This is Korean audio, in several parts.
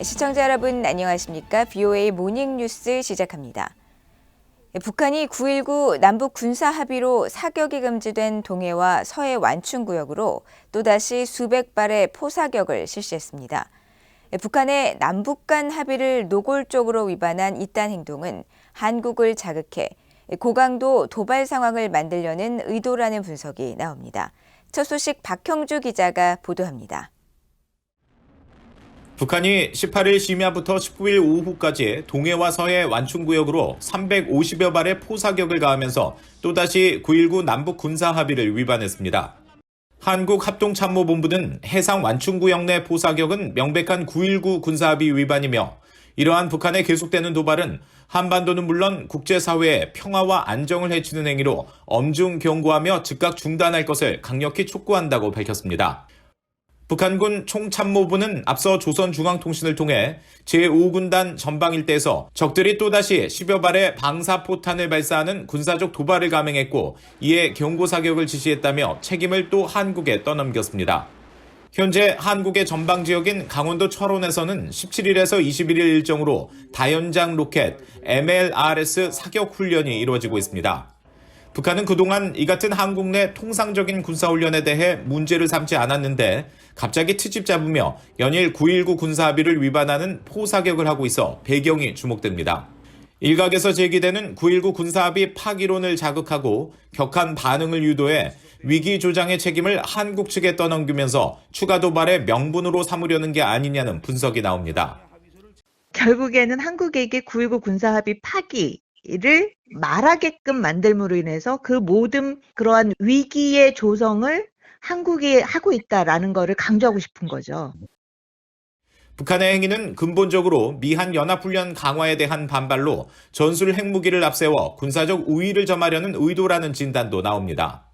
시청자 여러분 안녕하십니까? BOA 모닝뉴스 시작합니다. 북한이 9.19 남북 군사 합의로 사격이 금지된 동해와 서해 완충구역으로 또다시 수백 발의 포사격을 실시했습니다. 북한의 남북 간 합의를 노골적으로 위반한 이딴 행동은 한국을 자극해 고강도 도발 상황을 만들려는 의도라는 분석이 나옵니다. 첫 소식 박형주 기자가 보도합니다. 북한이 18일 심야부터 19일 오후까지 동해와 서해 완충구역으로 350여 발의 포사격을 가하면서 또다시 9.19 남북 군사 합의를 위반했습니다. 한국합동참모본부는 해상 완충구역 내 포사격은 명백한 9.19 군사합의 위반이며 이러한 북한의 계속되는 도발은 한반도는 물론 국제사회의 평화와 안정을 해치는 행위로 엄중 경고하며 즉각 중단할 것을 강력히 촉구한다고 밝혔습니다. 북한군 총참모부는 앞서 조선중앙통신을 통해 제5군단 전방 일대에서 적들이 또다시 10여 발의 방사포탄을 발사하는 군사적 도발을 감행했고 이에 경고사격을 지시했다며 책임을 또 한국에 떠넘겼습니다. 현재 한국의 전방 지역인 강원도 철원에서는 17일에서 21일 일정으로 다연장 로켓 MLRS 사격 훈련이 이루어지고 있습니다. 북한은 그동안 이 같은 한국 내 통상적인 군사훈련에 대해 문제를 삼지 않았는데 갑자기 트집 잡으며 연일 9.19 군사합의를 위반하는 포사격을 하고 있어 배경이 주목됩니다. 일각에서 제기되는 9.19 군사합의 파기론을 자극하고 격한 반응을 유도해 위기 조장의 책임을 한국 측에 떠넘기면서 추가 도발의 명분으로 삼으려는 게 아니냐는 분석이 나옵니다. 결국에는 한국에게 9.19 군사합의 파기를 말하게끔 만들므로 인해서 그 모든 그러한 위기의 조성을 한국이 하고 있다라는 것을 강조하고 싶은 거죠. 북한의 행위는 근본적으로 미한 연합훈련 강화에 대한 반발로 전술 핵무기를 앞세워 군사적 우위를 점하려는 의도라는 진단도 나옵니다.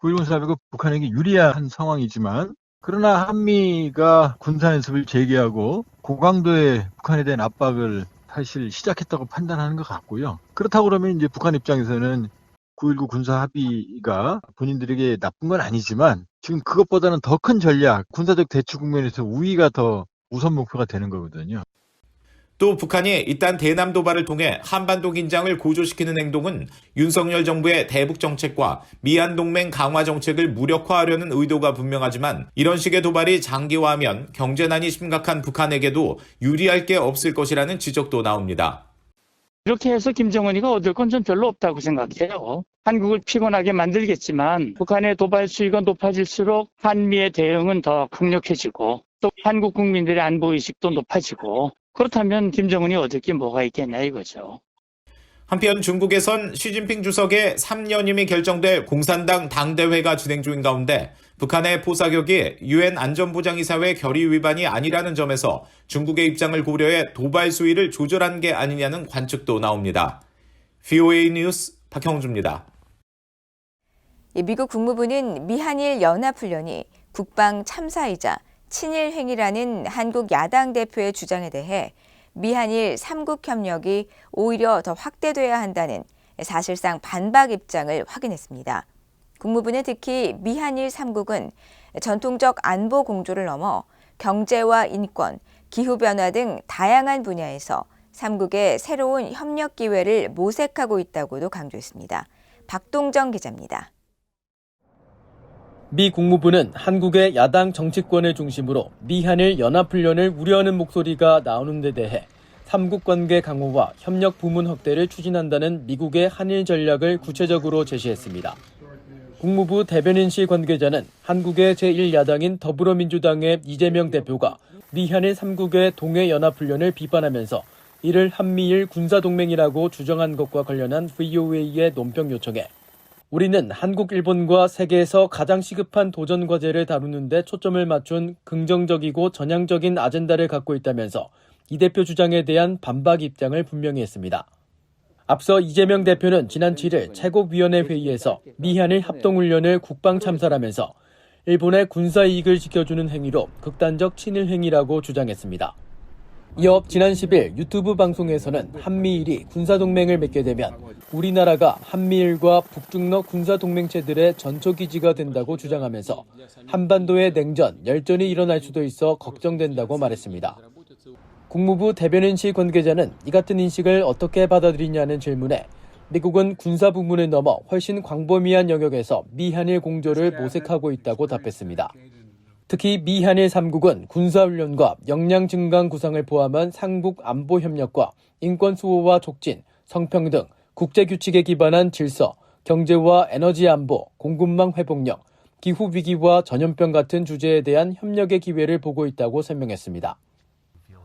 9.19 군사합의가 북한에게 유리한 상황이지만 그러나 한미가 군사연습을 재개하고 고강도의 북한에 대한 압박을 사실 시작했다고 판단하는 것 같고요. 그렇다고 그러면 이제 북한 입장에서는 9.19 군사 합의가 본인들에게 나쁜 건 아니지만 지금 그것보다는 더 큰 전략, 군사적 대치 국면에서 우위가 더 우선 목표가 되는 거거든요. 또 북한이 이딴 대남 도발을 통해 한반도 긴장을 고조시키는 행동은 윤석열 정부의 대북 정책과 미한 동맹 강화 정책을 무력화하려는 의도가 분명하지만 이런 식의 도발이 장기화하면 경제난이 심각한 북한에게도 유리할 게 없을 것이라는 지적도 나옵니다. 이렇게 해서 김정은이가 얻을 건 좀 별로 없다고 생각해요. 한국을 피곤하게 만들겠지만 북한의 도발 수위가 높아질수록 한미의 대응은 더 강력해지고 또 한국 국민들의 안보의식도 높아지고 그렇다면 김정은이 얻을 게 뭐가 있겠냐 이거죠. 한편 중국에선 시진핑 주석의 3연임이 결정될 공산당 당대회가 진행 중인 가운데 북한의 포사격이 유엔 안전보장이사회 결의 위반이 아니라는 점에서 중국의 입장을 고려해 도발 수위를 조절한 게 아니냐는 관측도 나옵니다. BOA 뉴스 박형주입니다. 미국 국무부는 미한일 연합훈련이 국방 참사이자 친일 행위라는 한국 야당 대표의 주장에 대해 미한일 3국 협력이 오히려 더 확대돼야 한다는 사실상 반박 입장을 확인했습니다. 국무부는 특히 미한일 3국은 전통적 안보 공조를 넘어 경제와 인권, 기후변화 등 다양한 분야에서 3국의 새로운 협력 기회를 모색하고 있다고도 강조했습니다. 박동정 기자입니다. 미 국무부는 한국의 야당 정치권을 중심으로 미한일 연합훈련을 우려하는 목소리가 나오는 데 대해 3국 관계 강화와 협력 부문 확대를 추진한다는 미국의 한일 전략을 구체적으로 제시했습니다. 국무부 대변인실 관계자는 한국의 제1야당인 더불어민주당의 이재명 대표가 미한일 3국의 동해연합훈련을 비판하면서 이를 한미일 군사동맹이라고 주장한 것과 관련한 VOA의 논평 요청에 우리는 한국, 일본과 세계에서 가장 시급한 도전 과제를 다루는 데 초점을 맞춘 긍정적이고 전향적인 아젠다를 갖고 있다면서 이 대표 주장에 대한 반박 입장을 분명히 했습니다. 앞서 이재명 대표는 지난 7일 최고위원회 회의에서 미한일 합동훈련을 국방 참사라면서 일본의 군사 이익을 지켜주는 행위로 극단적 친일 행위라고 주장했습니다. 이어 지난 10일 유튜브 방송에서는 한미일이 군사동맹을 맺게 되면 우리나라가 한미일과 북중러 군사동맹체들의 전초기지가 된다고 주장하면서 한반도의 냉전, 열전이 일어날 수도 있어 걱정된다고 말했습니다. 국무부 대변인실 관계자는 이 같은 인식을 어떻게 받아들이냐는 질문에 미국은 군사 부문을 넘어 훨씬 광범위한 영역에서 미한일 공조를 모색하고 있다고 답했습니다. 특히 미한일 3국은 군사훈련과 역량 증강 구상을 포함한 상북 안보 협력과 인권 수호와 촉진, 성평등, 국제규칙에 기반한 질서, 경제와 에너지 안보, 공급망 회복력, 기후위기와 전염병 같은 주제에 대한 협력의 기회를 보고 있다고 설명했습니다.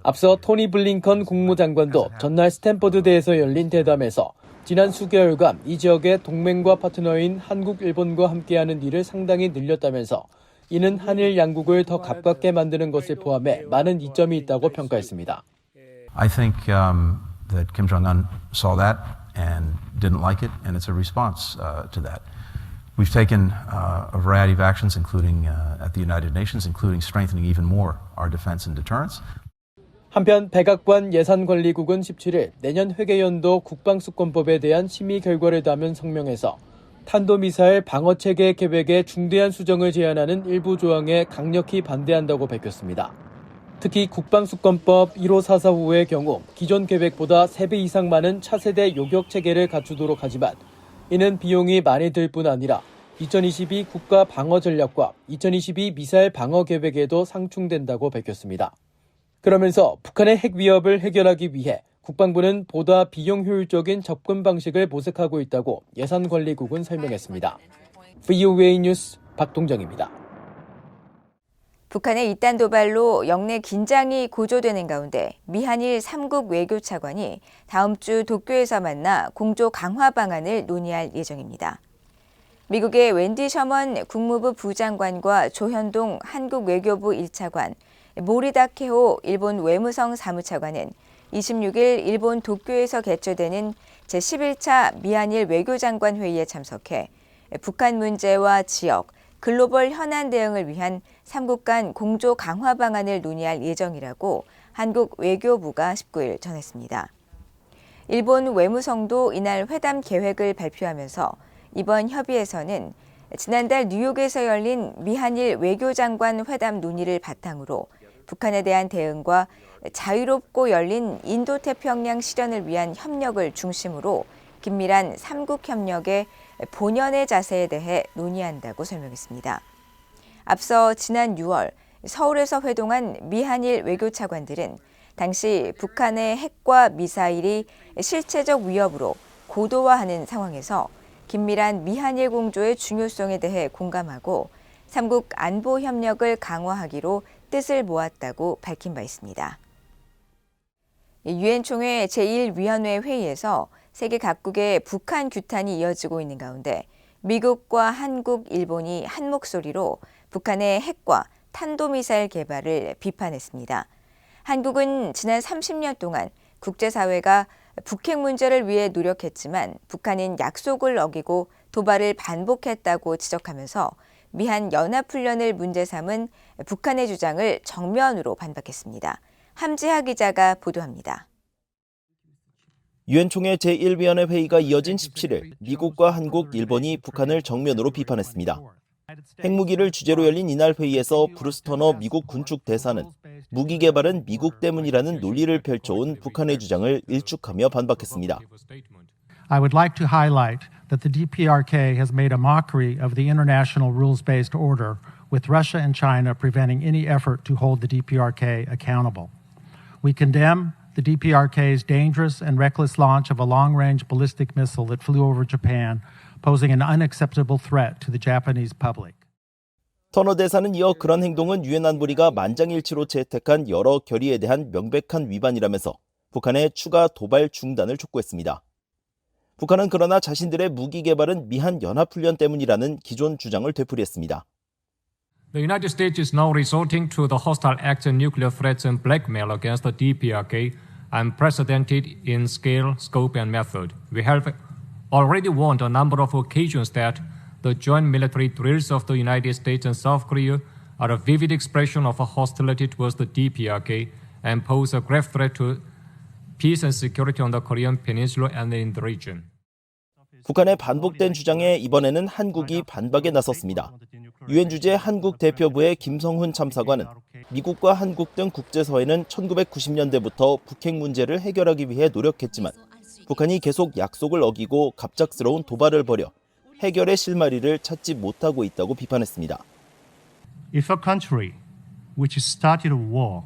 앞서 토니 블링컨 국무장관도 전날 스탠퍼드대에서 열린 대담에서 지난 수개월간 이 지역의 동맹과 파트너인 한국, 일본과 함께하는 일을 상당히 늘렸다면서 이는 한일 양국을 더 가깝게 만드는 것을 포함해 많은 이점이 있다고 평가했습니다. I think that Kim Jong-un saw that and didn't like it, and it's a response to that. We've taken a variety of actions, including at the United Nations, including strengthening even more our defense and deterrence. 한편 백악관 예산관리국은 17일 내년 회계연도 국방수권법에 대한 심의 결과를 담은 성명에서 탄도미사일 방어체계 계획의 중대한 수정을 제한하는 일부 조항에 강력히 반대한다고 밝혔습니다. 특히 국방수권법 15445의 경우 기존 계획보다 3배 이상 많은 차세대 요격체계를 갖추도록 하지만 이는 비용이 많이 들 뿐 아니라 2022 국가방어전략과 2022 미사일 방어계획에도 상충된다고 밝혔습니다. 그러면서 북한의 핵 위협을 해결하기 위해 국방부는 보다 비용 효율적인 접근 방식을 모색하고 있다고 예산관리국은 설명했습니다. VOA 뉴스 박동정입니다. 북한의 이딴 도발로 영내 긴장이 고조되는 가운데 미한일 3국 외교차관이 다음 주 도쿄에서 만나 공조 강화 방안을 논의할 예정입니다. 미국의 웬디 셔먼 국무부 부장관과 조현동 한국 외교부 1차관, 모리다 케호 일본 외무성 사무차관은 26일 일본 도쿄에서 개최되는 제11차 미한일 외교장관 회의에 참석해 북한 문제와 지역, 글로벌 현안 대응을 위한 3국 간 공조 강화 방안을 논의할 예정이라고 한국 외교부가 19일 전했습니다. 일본 외무성도 이날 회담 계획을 발표하면서 이번 협의에서는 지난달 뉴욕에서 열린 미한일 외교장관 회담 논의를 바탕으로 북한에 대한 대응과 자유롭고 열린 인도태평양 실현을 위한 협력을 중심으로 긴밀한 3국 협력의 본연의 자세에 대해 논의한다고 설명했습니다. 앞서 지난 6월 서울에서 회동한 미한일 외교차관들은 당시 북한의 핵과 미사일이 실체적 위협으로 고도화하는 상황에서 긴밀한 미한일 공조의 중요성에 대해 공감하고 3국 안보 협력을 강화하기로 뜻을 모았다고 밝힌 바 있습니다. 유엔 총회 제1위원회 회의에서 세계 각국의 북한 규탄이 이어지고 있는 가운데 미국과 한국, 일본이 한 목소리로 북한의 핵과 탄도미사일 개발을 비판했습니다. 한국은 지난 30년 동안 국제사회가 북핵 문제를 위해 노력했지만 북한은 약속을 어기고 도발을 반복했다고 지적하면서 미한 연합훈련을 문제 삼은 북한의 주장을 정면으로 반박했습니다. 함지하 기자가 보도합니다. 유엔 총회 제1위원회 회의가 이어진 17일 미국과 한국, 일본이 북한을 정면으로 비판했습니다. 핵무기를 주제로 열린 이날 회의에서 브루스 터너 미국 군축 대사는 무기 개발은 미국 때문이라는 논리를 펼쳐온 북한의 주장을 일축하며 반박했습니다. I would like to highlight that the DPRK has made a mockery of the international rules-based order, with Russia and China preventing any effort to hold the DPRK accountable. We condemn the DPRK's dangerous and reckless launch of a long-range ballistic missile that flew over Japan, posing an unacceptable threat to the Japanese public. 터너 대사는 이어 그런 행동은 유엔 안보리가 만장일치로 채택한 여러 결의에 대한 명백한 위반이라면서 북한의 추가 도발 중단을 촉구했습니다. 북한은 그러나 자신들의 무기 개발은 미한 연합훈련 때문이라는 기존 주장을 되풀이했습니다. The United States is now resorting to the hostile acts and nuclear threats and blackmail against the DPRK, unprecedented in scale, scope, and method. We have already warned on a number of occasions that the joint military drills of the United States and South Korea are a vivid expression of a hostility towards the DPRK and pose a grave threat to peace and security on the Korean Peninsula and in the region. 북한의 반복된 주장에 이번에는 한국이 반박에 나섰습니다. 유엔 주재 한국 대표부의 김성훈 참사관은 미국과 한국 등 국제사회는 1990년대부터 북핵 문제를 해결하기 위해 노력했지만 북한이 계속 약속을 어기고 갑작스러운 도발을 벌여 해결의 실마리를 찾지 못하고 있다고 비판했습니다. If a country which started a war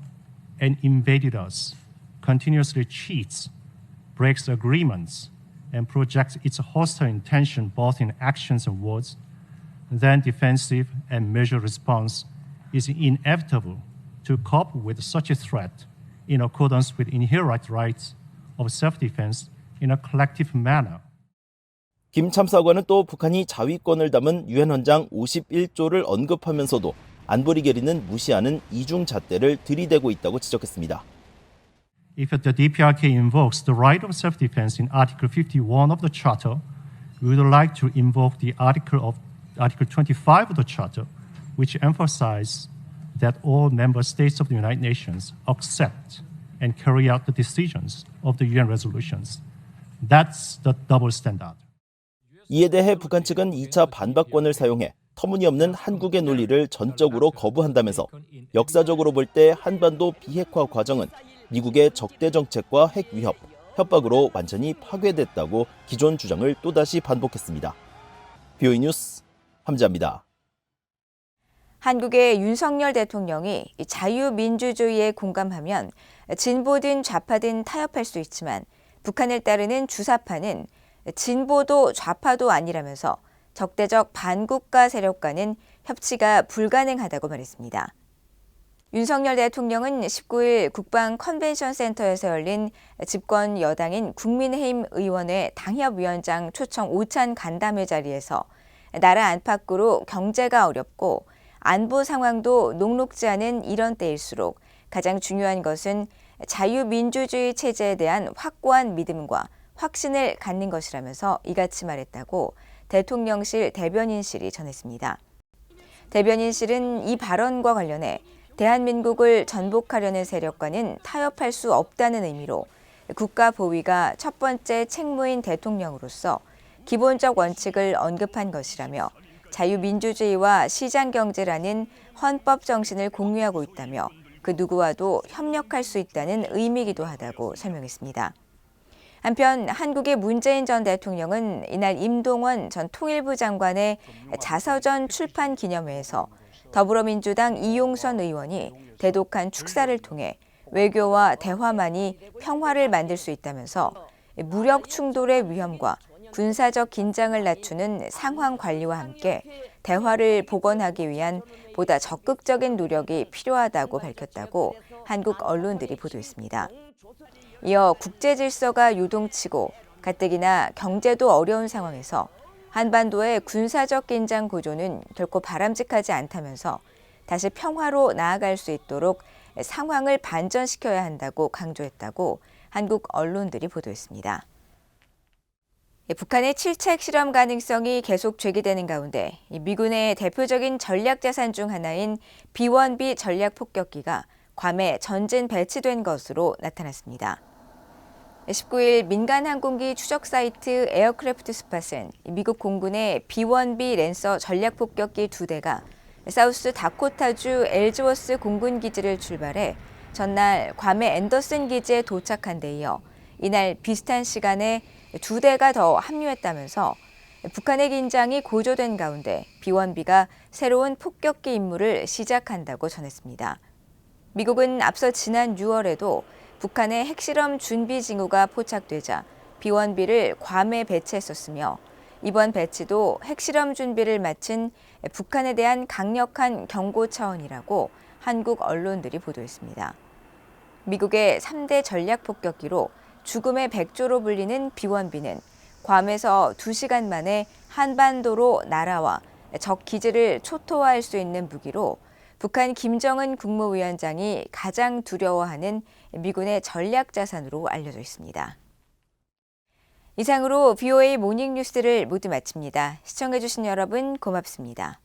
and invaded us continuously cheats, breaks agreements, and projects its hostile intention both in actions and words, then defensive and measured response is inevitable to cope with such a threat in accordance with inherent rights of self-defense in a collective manner. 김 참사관은 또 북한이 자위권을 담은 유엔 헌장 51조를 언급하면서도 안보리 결의는 무시하는 이중잣대를 들이대고 있다고 지적했습니다. If the DPRK invokes the right of self-defense in Article 51 of the Charter, we would like to invoke the Article 25 of the Charter, which emphasizes that all member states of the United Nations accept and carry out the decisions of the UN resolutions. That's the double standard. 이에 대해 북한 측은 2차 반박권을 사용해 터무니없는 한국의 논리를 전적으로 거부한다면서 역사적으로 볼 때 한반도 비핵화 과정은 미국의 적대 정책과 핵 위협, 협박으로 완전히 파괴됐다고 기존 주장을 또다시 반복했습니다. BOE 뉴스 함지아입니다. 한국의 윤석열 대통령이 자유민주주의에 공감하면 진보든 좌파든 타협할 수 있지만 북한을 따르는 주사파는 진보도 좌파도 아니라면서 적대적 반국가 세력과는 협치가 불가능하다고 말했습니다. 윤석열 대통령은 19일 국방 컨벤션 센터에서 열린 집권 여당인 국민의힘 의원회 당협위원장 초청 오찬 간담회 자리에서 나라 안팎으로 경제가 어렵고 안보 상황도 녹록지 않은 이런 때일수록 가장 중요한 것은 자유민주주의 체제에 대한 확고한 믿음과 확신을 갖는 것이라면서 이같이 말했다고 대통령실 대변인실이 전했습니다. 대변인실은 이 발언과 관련해 대한민국을 전복하려는 세력과는 타협할 수 없다는 의미로 국가 보위가 첫 번째 책무인 대통령으로서 기본적 원칙을 언급한 것이라며 자유민주주의와 시장경제라는 헌법 정신을 공유하고 있다며 그 누구와도 협력할 수 있다는 의미이기도 하다고 설명했습니다. 한편 한국의 문재인 전 대통령은 이날 임동원 전 통일부 장관의 자서전 출판 기념회에서 더불어민주당 이용선 의원이 대독한 축사를 통해 외교와 대화만이 평화를 만들 수 있다면서 무력 충돌의 위험과 군사적 긴장을 낮추는 상황 관리와 함께 대화를 복원하기 위한 보다 적극적인 노력이 필요하다고 밝혔다고 한국 언론들이 보도했습니다. 이어 국제 질서가 요동치고 가뜩이나 경제도 어려운 상황에서 한반도의 군사적 긴장 고조는 결코 바람직하지 않다면서 다시 평화로 나아갈 수 있도록 상황을 반전시켜야 한다고 강조했다고 한국 언론들이 보도했습니다. 북한의 7차 핵실험 가능성이 계속 제기되는 가운데 미군의 대표적인 전략자산 중 하나인 B-1B 전략폭격기가 괌에 전진 배치된 것으로 나타났습니다. 19일 민간 항공기 추적 사이트 에어크래프트 스팟은 미국 공군의 B-1B 랜서 전략폭격기 2대가 사우스 다코타주 엘즈워스 공군기지를 출발해 전날 괌의 앤더슨 기지에 도착한 데 이어 이날 비슷한 시간에 2대가 더 합류했다면서 북한의 긴장이 고조된 가운데 B-1B가 새로운 폭격기 임무를 시작한다고 전했습니다. 미국은 앞서 지난 6월에도 북한의 핵실험 준비 징후가 포착되자 B-1B를 괌에 배치했었으며 이번 배치도 핵실험 준비를 마친 북한에 대한 강력한 경고 차원이라고 한국 언론들이 보도했습니다. 미국의 3대 전략폭격기로 죽음의 백조로 불리는 B-1B는 괌에서 2시간 만에 한반도로 날아와 적 기지를 초토화할 수 있는 무기로 북한 김정은 국무위원장이 가장 두려워하는 미군의 전략 자산으로 알려져 있습니다. 이상으로 BOA 모닝뉴스를 모두 마칩니다. 시청해주신 여러분 고맙습니다.